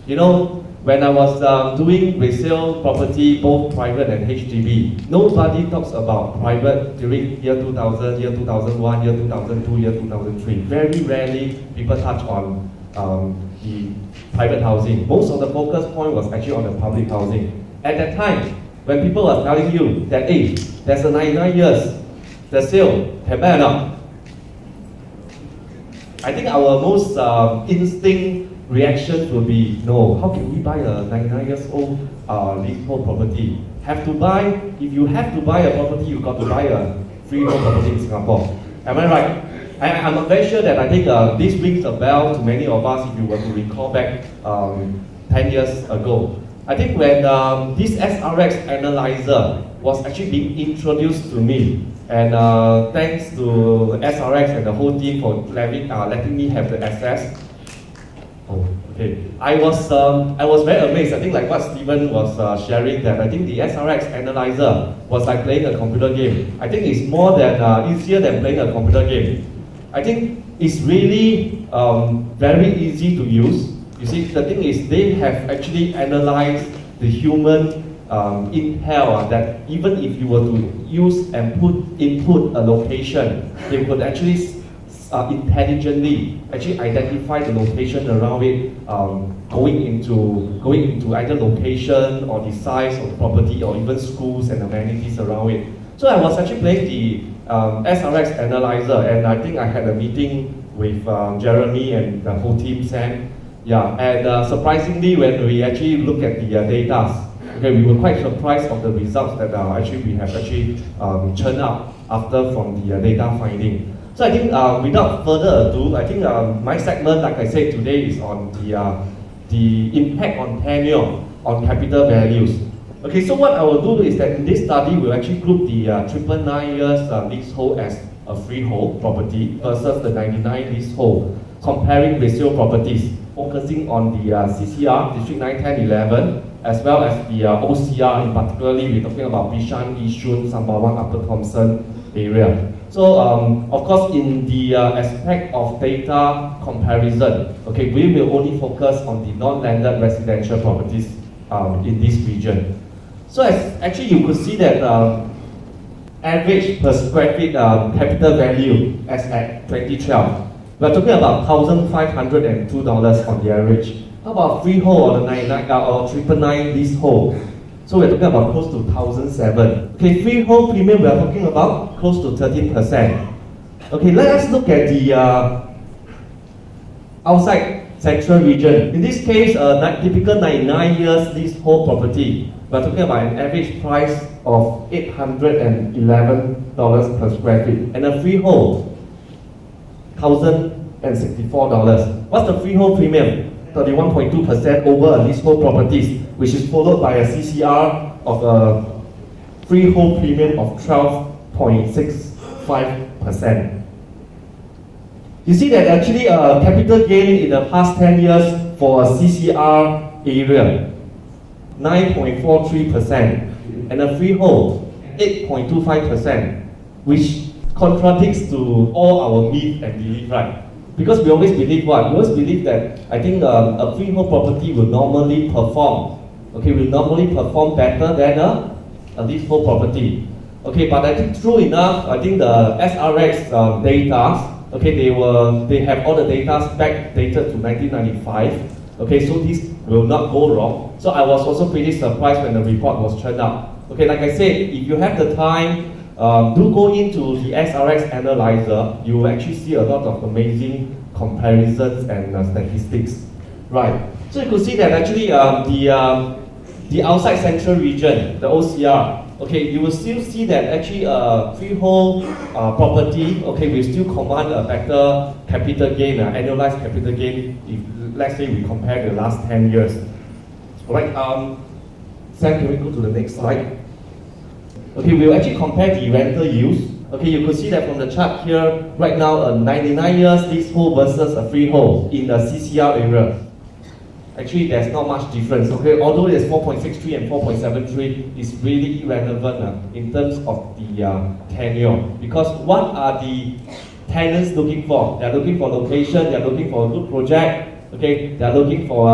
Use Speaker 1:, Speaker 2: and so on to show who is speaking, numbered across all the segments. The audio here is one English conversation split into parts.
Speaker 1: You know, when I was doing resale property, both private and HDB, nobody talks about private during year 2000, year 2001, year 2002, year 2003. Very rarely people touch on the private housing. Most of the focus point was actually on the public housing. At that time, when people were telling you that, hey, there's a 99 years, the sale, can buy or not? I think our most instinct reaction will be, no, how can we buy a 99 years old leasehold property? Have to buy, if you have to buy a property, you've got to buy a freehold property in Singapore. Am I right? I'm very sure that I think this rings a bell to many of us if you were to recall back 10 years ago. I think when this SRX Analyzer was actually being introduced to me, and thanks to SRX and the whole team for letting me have the access. Oh, okay. I was very amazed. I think like what Stephen was sharing, that I think the SRX Analyzer was like playing a computer game. I think it's more than easier than playing a computer game. I think it's really very easy to use. You see, the thing is they have actually analyzed the human intel that even if you were to use and input a location, they could actually intelligently actually identify the location around it, going into either location or the size of the property or even schools and amenities around it. So I was actually playing the SRX Analyzer, and I think I had a meeting with Jeremy and the whole team, Sam. Yeah, and surprisingly, when we actually look at the data, okay, we were quite surprised of the results that we have churned out after from the data finding. So I think without further ado, I think my segment, like I said today, is on the impact on tenure on capital values. Okay, so what I will do is that in this study, we'll actually group the 999 years leasehold as a freehold property versus the 99 leasehold, comparing resale properties, focusing on the CCR, District 9, 10, 11, as well as the OCR, in particularly we're talking about Bishan, Yishun, Sembawang, Upper Thomson area. So, of course, in the aspect of data comparison, okay, we will only focus on the non-landed residential properties in this region. So, as actually you could see that average per square feet capital value as at 2012. We're talking about $1,502 on the average. How about freehold or the 99 or 999 leasehold? So we're talking about close to $1,007. Okay, freehold premium we're talking about close to 13%. Okay, let us look at the outside central region. In this case, a typical 99 years leasehold property. We're talking about an average price of $811 per square feet, and a freehold $1,064. What's the freehold premium? 31.2% over a leasehold properties, which is followed by a CCR of a freehold premium of 12.65%. You see that actually capital gain in the past 10 years for a CCR area, 9.43%, and a freehold, 8.25%, which contradicts to all our myth and belief, right? Because we always believe what? We always believe that I think a freehold property will normally perform, okay, will normally perform better than a leasehold property. Okay, but I think true enough, I think the SRX data, okay, they have all the data backdated to 1995. Okay, so this will not go wrong. So I was also pretty surprised when the report was churned out. Okay, like I said, if you have the time, do go into the SRX Analyzer. You will actually see a lot of amazing comparisons and statistics. Right. So you could see that actually the outside central region, the OCR, okay, you will still see that actually freehold property, okay, will still command a better capital gain, annualized capital gain, if let's say we compare the last 10 years. Alright, Sam, can we go to the next slide? Okay, we'll actually compare the rental yields. Okay, you could see that from the chart here, right now a 99 years leasehold versus a freehold in the CCR area. Actually, there's not much difference. Okay, although there's 4.63 and 4.73, it's really irrelevant in terms of the tenure. Because what are the tenants looking for? They're looking for location, they're looking for a good project, okay, they're looking for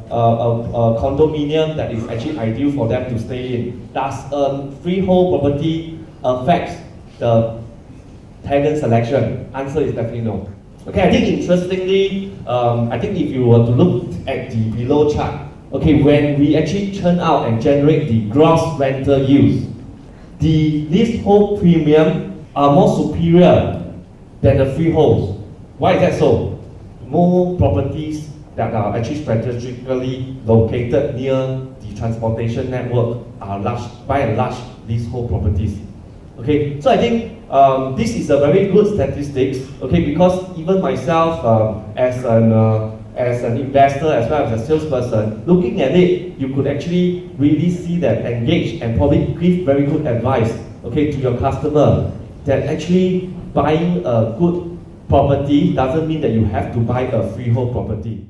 Speaker 1: a a condominium that is actually ideal for them to stay in? Does a freehold property affect the tenant selection? Answer is definitely no. Okay, I think interestingly, I think if you were to look at the below chart, okay, when we actually churn out and generate the gross rental yields, the leasehold premium are more superior than the freeholds. Why is that so? More properties that are actually strategically located near the transportation network are by and large leasehold properties. Okay, so I think this is a very good statistics. Okay, because even myself as an investor as well as a salesperson, looking at it, you could actually really see that engage and probably give very good advice, okay, to your customer that actually buying a good property doesn't mean that you have to buy a freehold property.